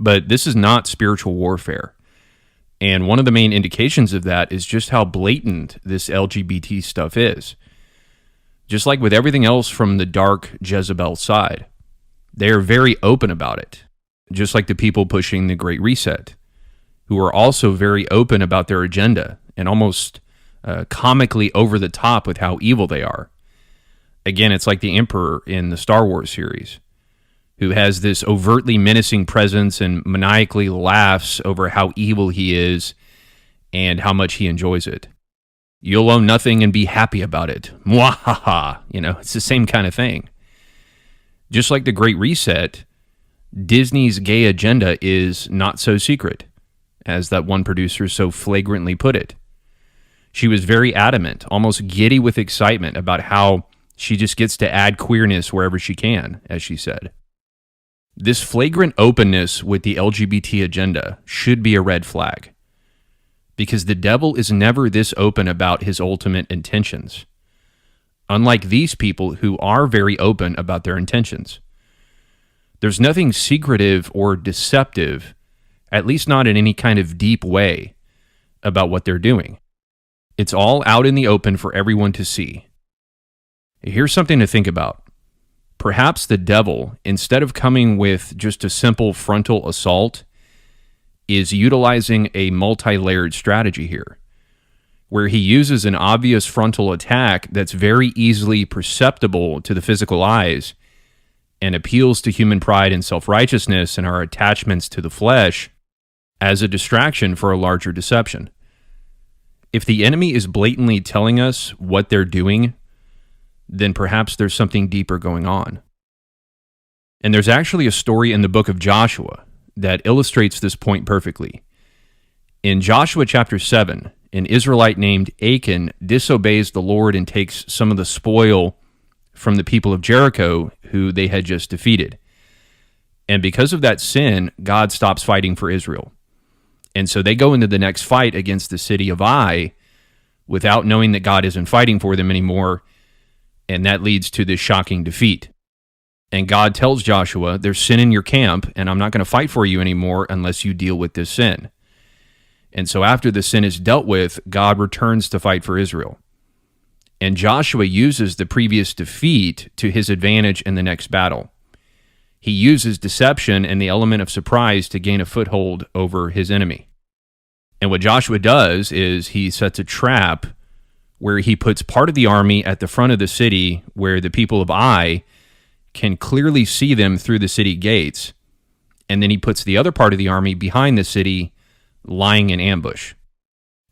But this is not spiritual warfare. And one of the main indications of that is just how blatant this LGBT stuff is. Just like with everything else from the dark Jezebel side, they are very open about it. Just like the people pushing the Great Reset, who are also very open about their agenda and almost comically over the top with how evil they are. Again, it's like the Emperor in the Star Wars series, who has this overtly menacing presence and maniacally laughs over how evil he is and how much he enjoys it. You'll own nothing and be happy about it. Mwahaha. It's the same kind of thing. Just like the Great Reset, Disney's gay agenda is not so secret, as that one producer so flagrantly put it. She was very adamant, almost giddy with excitement about how she just gets to add queerness wherever she can, as she said. This flagrant openness with the LGBT agenda should be a red flag, because the devil is never this open about his ultimate intentions, unlike these people who are very open about their intentions. There's nothing secretive or deceptive, at least not in any kind of deep way, about what they're doing. It's all out in the open for everyone to see. Here's something to think about. Perhaps the devil, instead of coming with just a simple frontal assault, is utilizing a multi-layered strategy here, where he uses an obvious frontal attack that's very easily perceptible to the physical eyes and appeals to human pride and self-righteousness and our attachments to the flesh as a distraction for a larger deception. If the enemy is blatantly telling us what they're doing, then perhaps there's something deeper going on. And there's actually a story in the book of Joshua that illustrates this point perfectly. In Joshua chapter 7, an Israelite named Achan disobeys the Lord and takes some of the spoil from the people of Jericho, who they had just defeated. And because of that sin, God stops fighting for Israel. And so they go into the next fight against the city of Ai without knowing that God isn't fighting for them anymore, and that leads to this shocking defeat. And God tells Joshua, there's sin in your camp, and I'm not going to fight for you anymore unless you deal with this sin. And so after the sin is dealt with, God returns to fight for Israel. And Joshua uses the previous defeat to his advantage in the next battle. He uses deception and the element of surprise to gain a foothold over his enemy. And what Joshua does is he sets a trap where he puts part of the army at the front of the city where the people of Ai can clearly see them through the city gates. And then he puts the other part of the army behind the city, lying in ambush.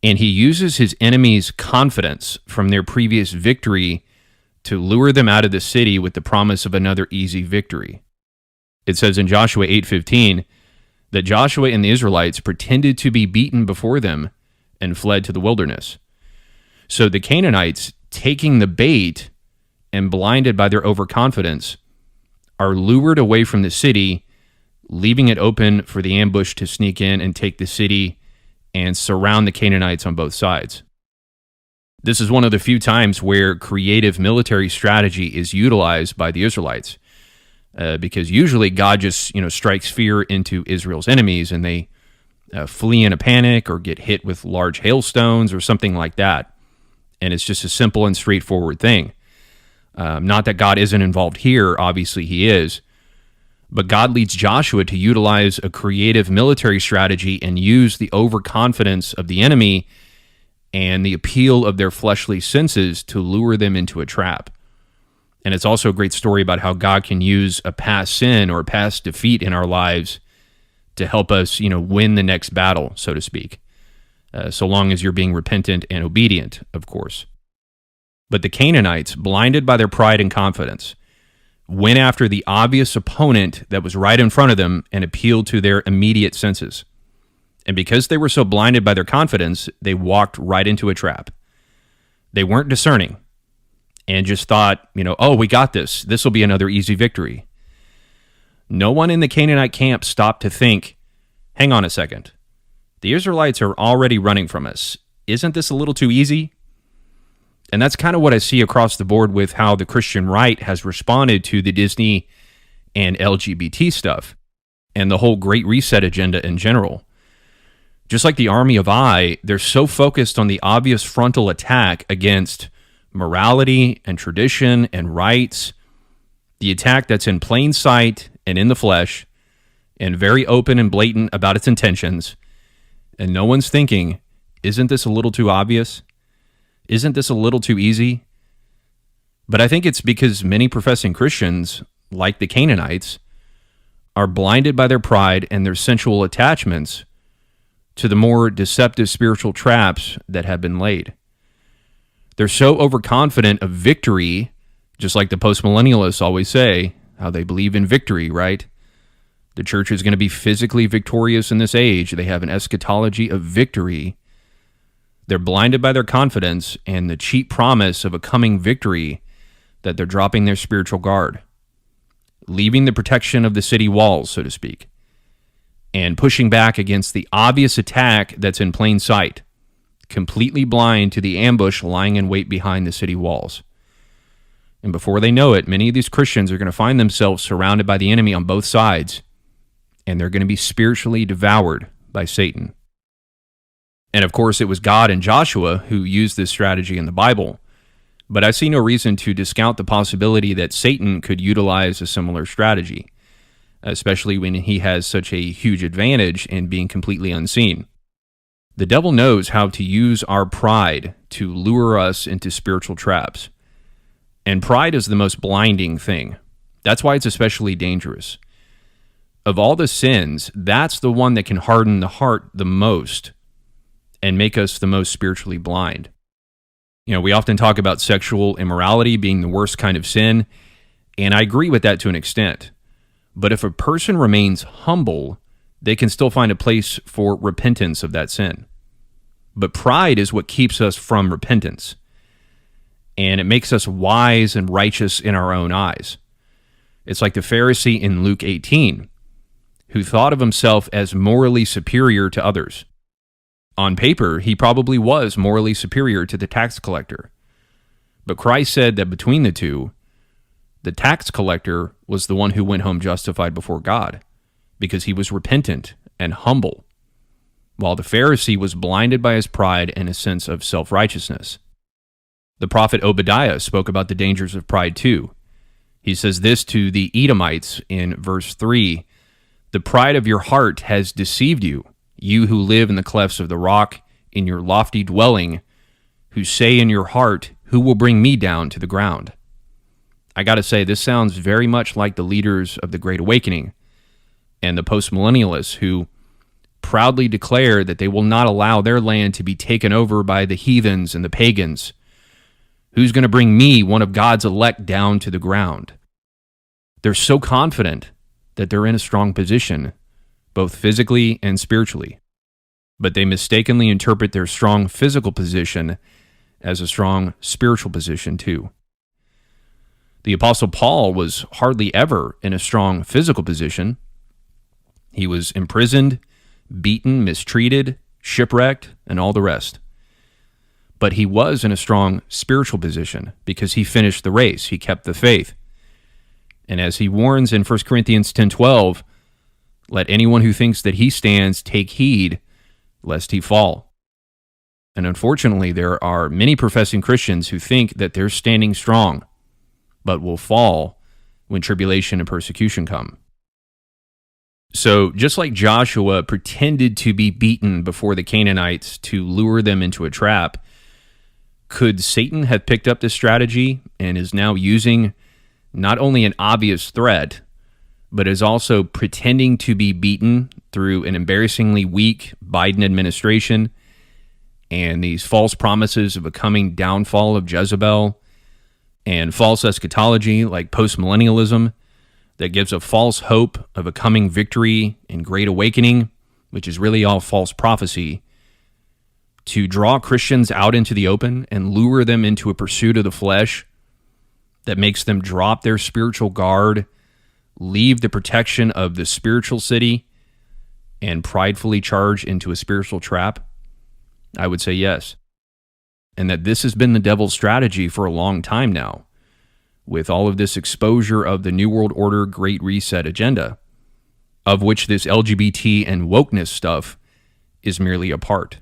And he uses his enemies' confidence from their previous victory to lure them out of the city with the promise of another easy victory. It says in Joshua 8:15 that Joshua and the Israelites pretended to be beaten before them and fled to the wilderness. So the Canaanites, taking the bait and blinded by their overconfidence, are lured away from the city, leaving it open for the ambush to sneak in and take the city and surround the Canaanites on both sides. This is one of the few times where creative military strategy is utilized by the Israelites, because usually God just strikes fear into Israel's enemies and they flee in a panic or get hit with large hailstones or something like that. And it's just a simple and straightforward thing. Not that God isn't involved here, obviously he is, but God leads Joshua to utilize a creative military strategy and use the overconfidence of the enemy and the appeal of their fleshly senses to lure them into a trap. And it's also a great story about how God can use a past sin or a past defeat in our lives to help us, win the next battle, so to speak. So long as you're being repentant and obedient, of course. But the Canaanites, blinded by their pride and confidence, went after the obvious opponent that was right in front of them and appealed to their immediate senses. And because they were so blinded by their confidence, they walked right into a trap. They weren't discerning and just thought, oh, we got this. This will be another easy victory. No one in the Canaanite camp stopped to think, hang on a second. The Israelites are already running from us. Isn't this a little too easy? And that's kind of what I see across the board with how the Christian right has responded to the Disney and LGBT stuff. and the whole Great Reset agenda in general. Just like the Army of I, they're so focused on the obvious frontal attack against morality and tradition and rights, the attack that's in plain sight and in the flesh, and very open and blatant about its intentions, and no one's thinking, isn't this a little too obvious? Isn't this a little too easy? But I think it's because many professing Christians, like the Canaanites, are blinded by their pride and their sensual attachments to the more deceptive spiritual traps that have been laid. They're so overconfident of victory, just like the postmillennialists always say, how they believe in victory, right? The church is going to be physically victorious in this age. They have an eschatology of victory. They're blinded by their confidence and the cheap promise of a coming victory that they're dropping their spiritual guard, leaving the protection of the city walls, so to speak, and pushing back against the obvious attack that's in plain sight, completely blind to the ambush lying in wait behind the city walls. And before they know it, many of these Christians are going to find themselves surrounded by the enemy on both sides, and they're going to be spiritually devoured by Satan. And of course, it was God and Joshua who used this strategy in the Bible, but I see no reason to discount the possibility that Satan could utilize a similar strategy, especially when he has such a huge advantage in being completely unseen. The devil knows how to use our pride to lure us into spiritual traps. And pride is the most blinding thing. That's why it's especially dangerous. Of all the sins, that's the one that can harden the heart the most and make us the most spiritually blind. You know, we often talk about sexual immorality being the worst kind of sin, and I agree with that to an extent. But if a person remains humble, they can still find a place for repentance of that sin. But pride is what keeps us from repentance, and it makes us wise and righteous in our own eyes. It's like the Pharisee in Luke 18, who thought of himself as morally superior to others. On paper, he probably was morally superior to the tax collector. But Christ said that between the two, the tax collector was the one who went home justified before God, because he was repentant and humble, while the Pharisee was blinded by his pride and a sense of self-righteousness. The prophet Obadiah spoke about the dangers of pride too. He says this to the Edomites in verse 3, "The pride of your heart has deceived you, you who live in the clefts of the rock, in your lofty dwelling, who say in your heart, who will bring me down to the ground?" I got to say, this sounds very much like the leaders of the Great Awakening and the postmillennialists who proudly declare that they will not allow their land to be taken over by the heathens and the pagans. Who's going to bring me, one of God's elect, down to the ground? They're so confident that they're in a strong position, both physically and spiritually. But they mistakenly interpret their strong physical position as a strong spiritual position too. The Apostle Paul was hardly ever in a strong physical position. He was imprisoned, beaten, mistreated, shipwrecked, and all the rest. But he was in a strong spiritual position because he finished the race. He kept the faith. And as he warns in 1 Corinthians 10:12, let anyone who thinks that he stands take heed lest he fall. And unfortunately, there are many professing Christians who think that they're standing strong, but will fall when tribulation and persecution come. So just like Joshua pretended to be beaten before the Canaanites to lure them into a trap, could Satan have picked up this strategy and is now using not only an obvious threat, but is also pretending to be beaten through an embarrassingly weak Biden administration and these false promises of a coming downfall of Jezebel and false eschatology like postmillennialism that gives a false hope of a coming victory and great awakening, which is really all false prophecy, to draw Christians out into the open and lure them into a pursuit of the flesh that makes them drop their spiritual guard, leave the protection of the spiritual city, and pridefully charge into a spiritual trap? I would say yes. And that this has been the devil's strategy for a long time now, with all of this exposure of the New World Order Great Reset agenda. of which this LGBT and wokeness stuff is merely a part.